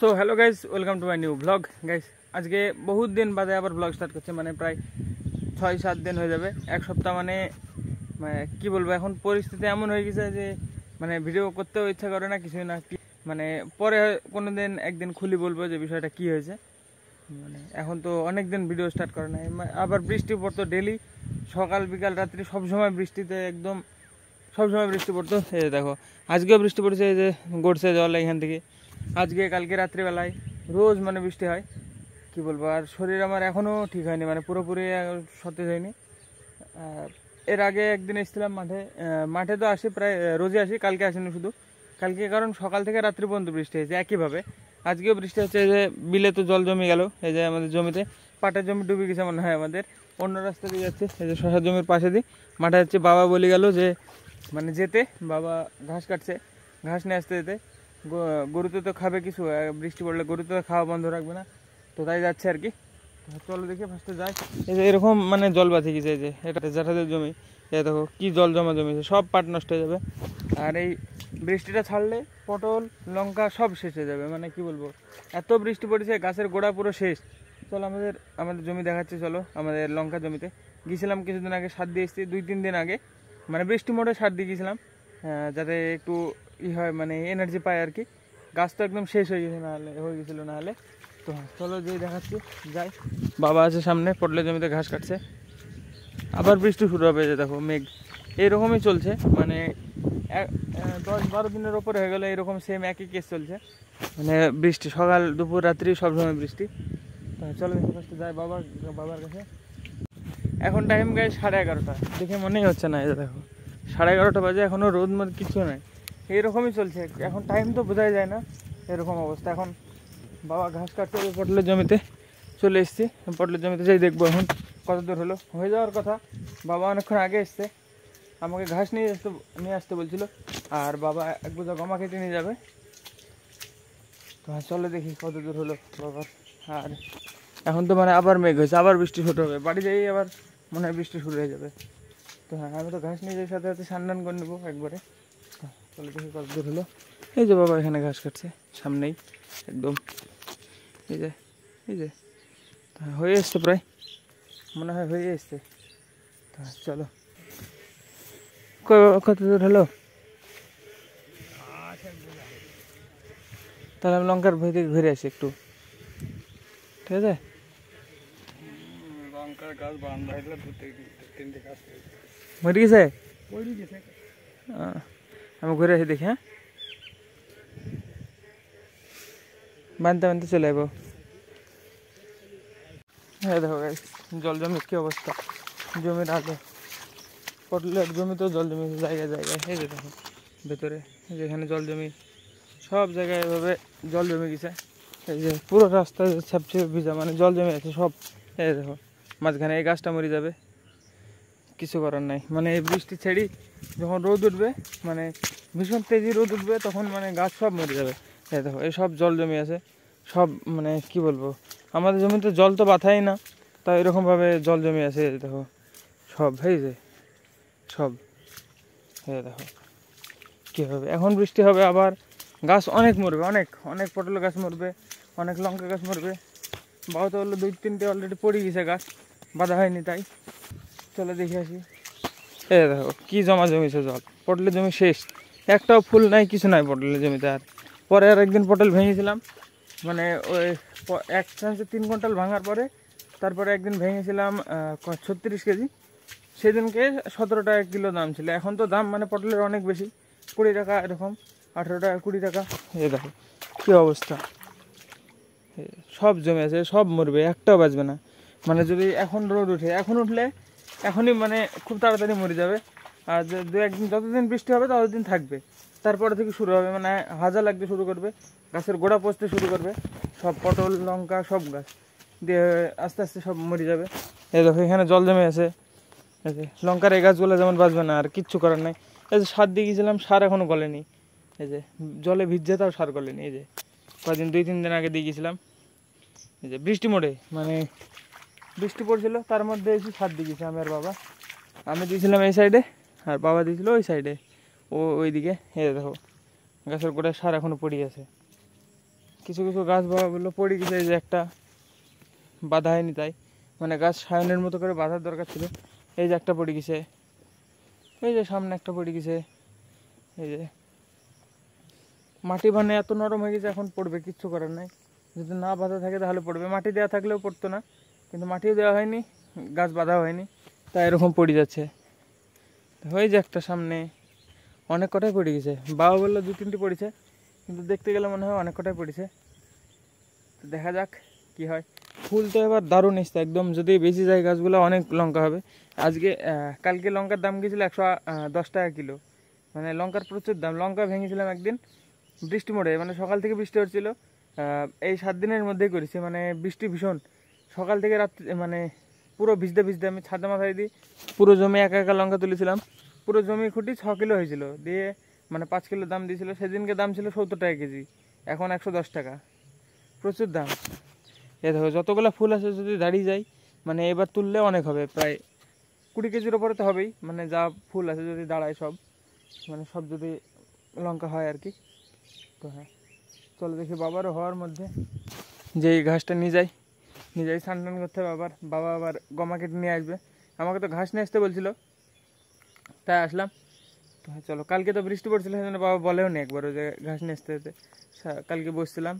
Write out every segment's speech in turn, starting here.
So hello guys, welcome to my new blog. Guys আজকে বহুত দিন বাদে আবার ব্লগ স্টার্ট করছে, মানে প্রায় 6-7 দিন হয়ে যাবে, এক সপ্তাহ। মানে কি বলবো, এখন পরিস্থিতি এমন হয়ে গেছে যে মানে ভিডিও করতেও ইচ্ছা করে না, কিছুই না। মানে পরে কোনো দিন একদিন খুলি বলবো যে বিষয়টা কি হয়েছে। মানে এখন তো অনেক দিন ভিডিও স্টার্ট করে নাই, আবার বৃষ্টি পড়তো ডেলি, সকাল বিকাল রাত্রি সবসময় বৃষ্টিতে, একদম সবসময় বৃষ্টি পড়তো। এই যে দেখো, আজকেও বৃষ্টি পড়ছে, এই যে গড়ছে জল এখান থেকে। আজকে কালকে রাত্রিবেলায় রোজ মানে বৃষ্টি হয়, কি বলবো। আর শরীর আমার এখনও ঠিক হয়নি, মানে পুরোপুরি সতেজ হয়নি। এর আগে একদিন এসেছিলাম মাঠে তো আসি, প্রায় রোজই আসি, কালকে আসিনি শুধু কালকে, কারণ সকাল থেকে রাত্রি পর্যন্ত বৃষ্টি হয়েছে একইভাবে। আজকেও বৃষ্টি হচ্ছে, এই যে বিলে তো জল জমে গেল, এই যে আমাদের জমিতে পাটের জমি ডুবে গেছে মনে হয় আমাদের। অন্য রাস্তা দিয়ে যাচ্ছে, এই যে শশার জমির পাশে দিয়ে মাঠে যাচ্ছে। বাবা বলে গেল যে মানে যেতে, বাবা ঘাস কাটছে, ঘাস নিয়ে আসতে যেতে। গরুতে তো খাবে কিছু, বৃষ্টি পড়লে গরুতে তো খাওয়া বন্ধ রাখবে না, তো তাই যাচ্ছে আর কি। চলো দেখি ফার্স্টে যাই। এই যে এরকম মানে জল বাঁধে গেছে, এই যে এটা জ্যাঠাদের জমি, এই দেখো কি জল জমা জমেছে, সব পাট নষ্ট হয়ে যাবে। আর এই বৃষ্টিটা ছাড়লে পটল লঙ্কা সব শেষ হয়ে যাবে, মানে কি বলবো, এত বৃষ্টি পড়েছে, গাছের গোড়া পুরো শেষ। চলো আমাদের জমি দেখাচ্ছি, চলো আমাদের লঙ্কা জমিতে গিয়েছিলাম কিছুদিন আগে, সার দিয়ে এসেছি 2-3 দিন আগে, মানে বৃষ্টি মোড়ে সার দিয়ে গিয়েছিলাম, যাতে একটু হয়, মানে এনার্জি পায় আর কি। গাছ তো একদম শেষ হয়ে গেছে, নাহলে তো চলো যেই দেখাচ্ছি যাই। বাবা আছে সামনে, পটলের জমিতে ঘাস কাটছে, আবার বৃষ্টি শুরু হবে। যে দেখো মেঘ এইরকমই চলছে, মানে 10-12 দিনের ওপরে হয়ে গেলো এরকম সেম একই কেস চলছে, মানে বৃষ্টি সকাল দুপুর রাত্রি সবসময় বৃষ্টি। তো চলো দেখি ফার্স্টে যাই বাবার কাছে। এখন টাইম গায়ে 11:30, দেখে মনেই হচ্ছে না, এই দেখো 11:30 বাজে, এখনও রোদ মত কিছু নাই, এইরকমই চলছে। এখন টাইম তো বোঝাই যায় না, এরকম অবস্থা। এখন বাবা ঘাস কাটতে হবে, পটলের জমিতে চলে এসেছি। পটলের জমিতে যাই দেখবো এখন কত দূর হলো, হয়ে যাওয়ার কথা। বাবা অনেকক্ষণ আগে এসছে, আমাকে ঘাস নিয়ে আসতে বলছিল, আর বাবা এক বোঝা গমা কেটে নিয়ে যাবে। তো চলে দেখি কত দূর হলো বাবার। আর এখন তো মানে আবার মেঘ হয়েছে, আবার বৃষ্টি শুরু হবে, বাড়ি যাই আবার মনে হয় বৃষ্টি শুরু হয়ে যাবে। তো হ্যাঁ, আমি তো ঘাস নিয়ে যাই, সাথে সাথে স্নান করে নেবো একবারে। চলে দেখি কত দূর হলো। এই যে বাবা এখানে ঘাস কাটছে সামনেই একদম, এই যে হয়ে এসছে, প্রায় মনে হয় হয়ে এসছে। তো চলো, কত দূর হলো? তাহলে আমি লঙ্কার ভই থেকে ঘুরে আসি একটু, ঠিক আছে? লঙ্কার গাছ বান্ধা হইলে 2-3টে গাছ মরে গেছে, আমি ঘুরে আসি দেখি। হ্যাঁ, বানতে চলে যাবো। হ্যাঁ দেখো গাইস, জল জমির কী অবস্থা, জমির আগে পটলের জমিতেও জল জমি জায়গায় জায়গায়। এই যে দেখো ভেতরে, যেখানে জল জমি, সব জায়গায় এভাবে জল জমে গেছে। এই যে পুরো রাস্তা সবচেয়ে ভিজা, মানে জল জমে আছে সব। এই দেখো মাঝখানে এই গাছটা মরে যাবে, কিছু করার নাই। মানে এই বৃষ্টি ছেড়ি যখন রোদ উঠবে, মানে ভীষণ তেজি রোদ উঠবে, তখন মানে গাছ সব মরে যাবে। এই দেখো এই সব জল জমে আছে সব, মানে কি বলবো, আমাদের জমিতে জল তো বাথাই না, তাই এরকমভাবে জল জমে আছে। দেখো সব, এই যে সব, এই দেখো কী হবে। এখন বৃষ্টি হবে, আবার গাছ অনেক মরবে, অনেক অনেক পটল গাছ মরবে, অনেক লঙ্কা গাছ মরবে। বাবা তো বললো 2-3টে অলরেডি পড়ে গেছে গাছ, বাঁধা হয়নি, তাই চলে দেখে আসি। এই দেখো কী জমা জমিছে জল, পটলের জমি শেষ, একটাও ফুল নাই, কিছু নাই পটলের জমিতে। আর পরে আর একদিন পটল ভেঙেছিলাম, মানে ওই এক চান্সে 3 কুইন্টাল ভাঙার পরে, তারপরে একদিন ভেঙেছিলাম 36 কেজি। সেদিনকে 17 টাকা কিলো দাম ছিল, এখন তো দাম মানে পটলের অনেক বেশি, 20 টাকা এরকম, 18 টাকা 20 টাকা। এই দেখো কী অবস্থা, সব জমে আছে, সব মরবে, একটাও বাঁচবে না। মানে যদি এখন রোদ উঠে, এখন উঠলে এখনই মানে খুব তাড়াতাড়ি মরে যাবে। আর 2-1 দিন, যতদিন বৃষ্টি হবে ততদিন থাকবে, তারপরে থেকে শুরু হবে, মানে হাজা লাগতে শুরু করবে, গাছের গোড়া পচতে শুরু করবে, সব পটল লঙ্কা সব গাছ দিয়ে আস্তে আস্তে সব মরে যাবে। এই দেখো এখানে জল জমে আছে, এই যে লঙ্কার এই গাছগুলো যেমন বাঁচবে না, আর কিচ্ছু করার নাই। এই যে সার দিয়ে গিয়েছিলাম, সার এখনও গলেনি, এই যে জলে ভিজছে তাও সার গলেনি। এই যে কদিন 2-3 দিন আগে দিয়ে গিয়েছিলাম, এই যে বৃষ্টি মোড়ে, মানে বৃষ্টি পড়ছিল, তার মধ্যে এসে সার দিয়ে গেছি আমি আর বাবা। আমি দিয়েছিলাম এই সাইডে, আর বাবা দিয়েছিল ওই সাইডে, ওইদিকে। এই দেখো গাছের গোড়ায় সার এখনও পড়ে আছে, কিছু কিছু গাছ বাবাগুলো পড়ে গেছে, এই যে একটা বাঁধা হয়নি, তাই মানে গাছ সায়নের মতো করে বাঁধার দরকার ছিল। এই যে একটা পড়ে গেছে, এই যে সামনে একটা পড়ে গেছে। এই যে মাটি মানে এত নরম হয়ে গেছে, এখন পড়বে, কিচ্ছু করার নাই। যদি না বাঁধা থাকে তাহলে পড়বে, মাটি দেওয়া থাকলেও পড়তো না, কিন্তু মাটিও দেওয়া হয়নি, গাছ বাঁধা হয়নি, তাই এরকম পড়ে যাচ্ছে। হয়ে যে একটা সামনে অনেক কটাই পড়ে গেছে, বাবা বললো 2-3টি পড়েছে, কিন্তু দেখতে গেলে মনে হয় অনেক কটাই পড়েছে। তো দেখা যাক কি হয়। ফুল তো এবার দারুণ এসছে একদম, যদি বেশি যায় গাছগুলো অনেক লঙ্কা হবে। আজকে কালকে লঙ্কার দাম গিয়েছিল 110 টাকা কিলো, মানে লঙ্কার প্রচুর দাম। লঙ্কা ভেঙেছিলাম একদিন বৃষ্টি মোড়ে, মানে সকাল থেকে বৃষ্টি হচ্ছিল, এই 7 দিনের মধ্যেই করেছি, মানে বৃষ্টি ভীষণ, সকাল থেকে রাত্রি, মানে পুরো ভিজতে ভিজতে আমি ছাদে মাথায় দিই পুরো জমি একা একা লঙ্কা তুলেছিলাম। পুরো জমি খুঁটি 6 কিলো হয়েছিল, দিয়ে মানে 5 কিলো দাম দিয়েছিল। সেদিনকে দাম ছিল 70 টাকা কেজি, এখন 110 টাকা, প্রচুর দাম। এ দেখো যতগুলো ফুল আছে যদি দাঁড়িয়ে যায়, মানে এবার তুললে অনেক হবে, প্রায় 20 কেজির ওপরে তো হবেই, মানে যা ফুল আছে যদি দাঁড়ায় সব, মানে সব যদি লঙ্কা হয় আর কি। তো হ্যাঁ, চলো দেখি বাবারও হওয়ার মধ্যে যে এই ঘাসটা নিয়ে যাই স্নান টান করতে হবে। বাবা আবার গমা কেটে নিয়ে আসবে, আমাকে তো ঘাস নিয়ে আসতে বলছিল, তাই আসলাম। তো হ্যাঁ চলো, কালকে তো বৃষ্টি পড়ছিল, সেই জন্য বাবা বলেও নি একবারও যে ঘাস নিয়ে আসতে হতে। কালকে বসছিলাম,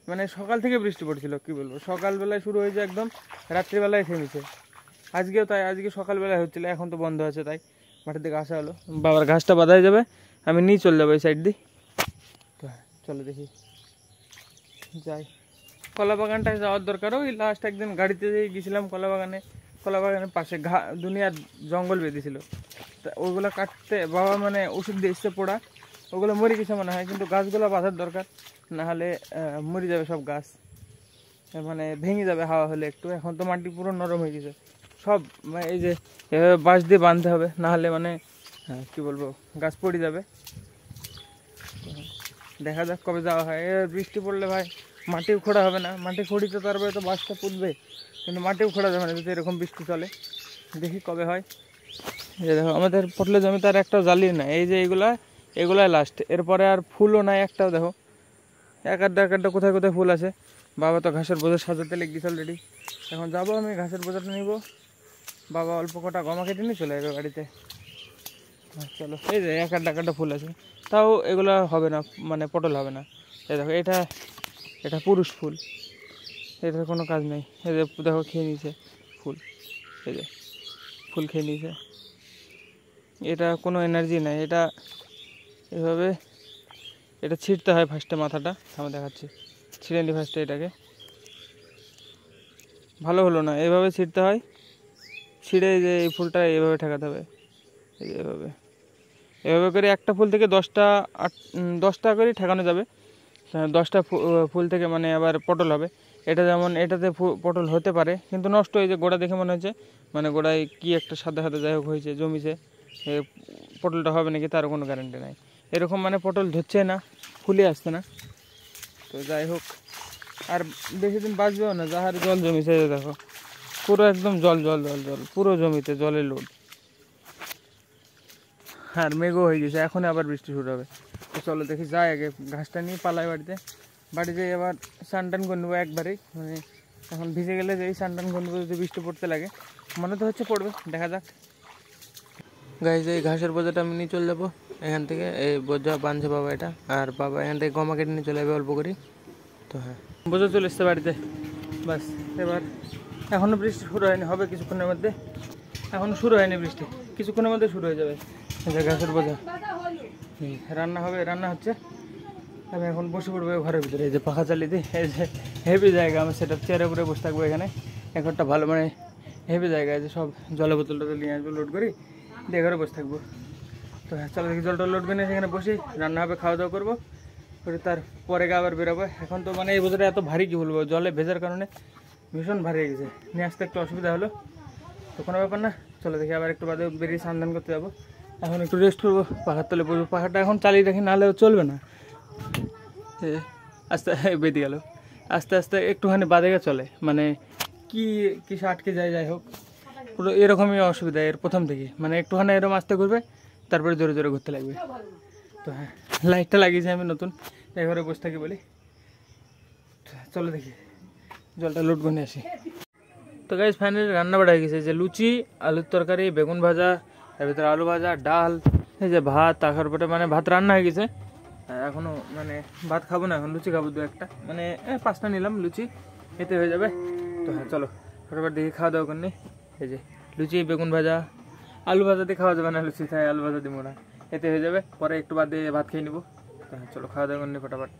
মানে সকাল থেকে বৃষ্টি পড়ছিল, কি বলবো, সকালবেলায় শুরু হয়েছে একদম, রাত্রিবেলায় থেমেছে। আজকেও তাই, আজকে সকালবেলায় হচ্ছিলো, এখন তো বন্ধ আছে, তাই মাঠের দিকে আসা হলো। বাবার ঘাসটা বাঁধাই যাবে, আমি নিয়ে চলে যাবো এই সাইড দিয়ে। তো হ্যাঁ চলো দেখি যাই। কলা বাগানটায় যাওয়ার দরকার, ওই লাস্ট একদিন গাড়িতে গেছিলাম কলা বাগানের পাশে দুনিয়ার জঙ্গল বেঁধেছিল, তা ওইগুলো কাটতে বাবা মানে ওষুধ দিয়ে এসছে পোড়া, ওগুলো মরে গেছে মনে হয়, কিন্তু গাছগুলো বাঁধার দরকার, নাহলে মরে যাবে সব গাছ, মানে ভেঙে যাবে হাওয়া হলে একটু। এখন তো মাটি পুরো নরম হয়ে গেছে সব, এই যে এভাবে বাঁশ দিয়ে বাঁধতে হবে, নাহলে মানে কি বলবো, গাছ পড়ে যাবে। দেখা যাক কবে যাওয়া হয়। বৃষ্টি পড়লে ভাই মাটিও খোঁড়া হবে না, মাটি খুঁড়িতে তারপরে তো বাঁশটা পুঁতবে, কিন্তু মাটিও খোঁড়া যাবে না যদি এরকম বৃষ্টি চলে। দেখি কবে হয়। এই যে দেখো আমাদের পটলের জমিতে আর একটাও জ্বালিয়ে না, এই যে এগুলাই লাস্ট, এরপরে আর ফুলও নাই একটাও। দেখো এক আধটা কোথায় কোথায় ফুল আছে। বাবা তো ঘাসের বোঝা সাজাতে লেগেছে অলরেডি, এখন যাবো আমি ঘাসের বোঝাটা নিব। বাবা অল্প কটা গমা কেটে নিয়ে চলে যাবে বাড়িতে। চলো, এই যে এক আধটা ফুল আছে, তাও এগুলো হবে না, মানে পটল হবে না। এই দেখো এটা পুরুষ ফুল, এটার কোনো কাজ নেই। এই যে দেখো খেয়ে নিয়েছে ফুল, এই যে ফুল খেয়ে নিয়েছে, এটা কোনো এনার্জি নাই। এটা এভাবে এটা ছিঁড়তে হয় ফার্স্টে, মাথাটা আমি দেখাচ্ছি, ছিঁড়ে নি ফার্স্টে এটাকে, ভালো হলো না, এভাবে ছিঁড়তে হয়, ছিঁড়ে যে এই ফুলটা এইভাবে ঠেকাতে হবে, এই যে এভাবে করে একটা ফুল থেকে 10টা করে ঠেকানো যাবে। 10টা ফুল থেকে মানে আবার পটল হবে। এটা যেমন এটাতে পটল হতে পারে, কিন্তু নষ্ট হয়ে যে গোড়া দেখে মনে হচ্ছে, মানে গোড়ায় কি একটা সাদা সাদা যাই হোক হয়েছে, জমিছে, পটলটা হবে নাকি তার কোনো গ্যারান্টি নাই। এরকম মানে পটল ধরছে না, ফুলে আসছে না। তো যাই হোক, আর বেশি দিন বাঁচবেও না, যাহার জল জমিছে দেখো, পুরো একদম জল জল জল জল, পুরো জমিতে জলের লোড, আর মেঘও হয়ে গেছে, এখন আবার বৃষ্টি শুরু হবে। তো চলো দেখি যাই, আগে ঘাসটা নিয়ে পালাই বাড়িতে এবার স্নান টান করে নেবো একবারেই, মানে এখন ভিজে গেলে যে স্নান টান করে নেবো, যদি বৃষ্টি পড়তে লাগে, মনে তো হচ্ছে পড়বে, দেখা যাক। গাইজ এই ঘাসের বোঝাটা আমি নিয়ে চলে যাবো এখান থেকে, এই বোঝা বাঁধছে বাবা এটা, আর বাবা এখান থেকে গমা কেটে নিয়ে চলে যাবে অল্প করে। তো হ্যাঁ, বোঝা চলে এসছে বাড়িতে, বাস এবার এখনও বৃষ্টি শুরু হয়নি, হবে কিছুক্ষণের মধ্যে, এখনও শুরু হয়নি বৃষ্টি, কিছুক্ষণের মধ্যে শুরু হয়ে যাবে। ঘাসের বোঝা রান্না হবে, রান্না হচ্ছে, আমি এখন বসে পড়বো ঘরের ভিতরে, এই যে পাখা চালিয়ে দিই, এই যে হেভি জায়গা, আমি সেটা চেয়ারে উপরে বসে থাকবো এখানে, একটা ভালো মানে হেভি জায়গা, যে সব জলের বোতল টোতল নিয়ে আসবো, লোড করি দিয়ে ঘরে বসে থাকবো। তো হ্যাঁ চলো দেখি জলটা লোড করে নিয়ে সেখানে বসি, রান্না হবে, খাওয়া দাওয়া করবো, করে তারপরে আবার বেরোবো। এখন তো মানে এই বোঝাটা এত ভারী, কি বলবো, জলে ভেজার কারণে ভীষণ ভারী হয়ে গেছে, নিয়ে আসতে একটু অসুবিধা হলো, তো কোনো ব্যাপার না। চলো দেখি আবার একটু বাদে বেরিয়ে স্নান করতে যাবো, এখন একটু রেস্ট করবো, পাখার তলে পড়বো, পাখাটা এখন চালিয়ে রাখি, নাহলে চলবে না, আস্তে বেঁধে গেল, আস্তে আস্তে একটুখানি বাদে চলে, মানে কি আটকে যায়, যাই হোক পুরো এরকমই অসুবিধা এর প্রথম থেকে, মানে একটুখানি এরকম আস্তে ঘুরবে, তারপরে জোরে জোরে ঘুরতে লাগবে। তো হ্যাঁ, লাইটটা লাগিয়েছি আমি নতুন, এবারে বসে থাকি বলি, চলো দেখি জলটা লোড করে নিয়ে আসি। তো গাইজ ফাইনালি রান্না বাড়া হয়ে গেছে, যে লুচি, আলুর তরকারি, বেগুন ভাজা, তার ভিতরে আলু ভাজা, ডাল, এই যে ভাত, তাকার পরে মানে ভাত রান্না হয়ে গেছে। এখনো মানে ভাত খাবো না, এখন লুচি খাবো দু একটা, মানে 5টা নিলাম লুচি, এতে হয়ে যাবে। তো হ্যাঁ চলো ফটোফট দেখি খাওয়া দাওয়া করনি। এই যে লুচি, বেগুন ভাজা, আলু ভাজা দিয়ে খাওয়া যাবে না, লুচি খাই আলু ভাজা দিব না, এতে হয়ে যাবে। পরে একটু বাদে ভাত খেয়ে নিবো। তো হ্যাঁ চলো খাওয়া দাওয়া করনি ফটাফট।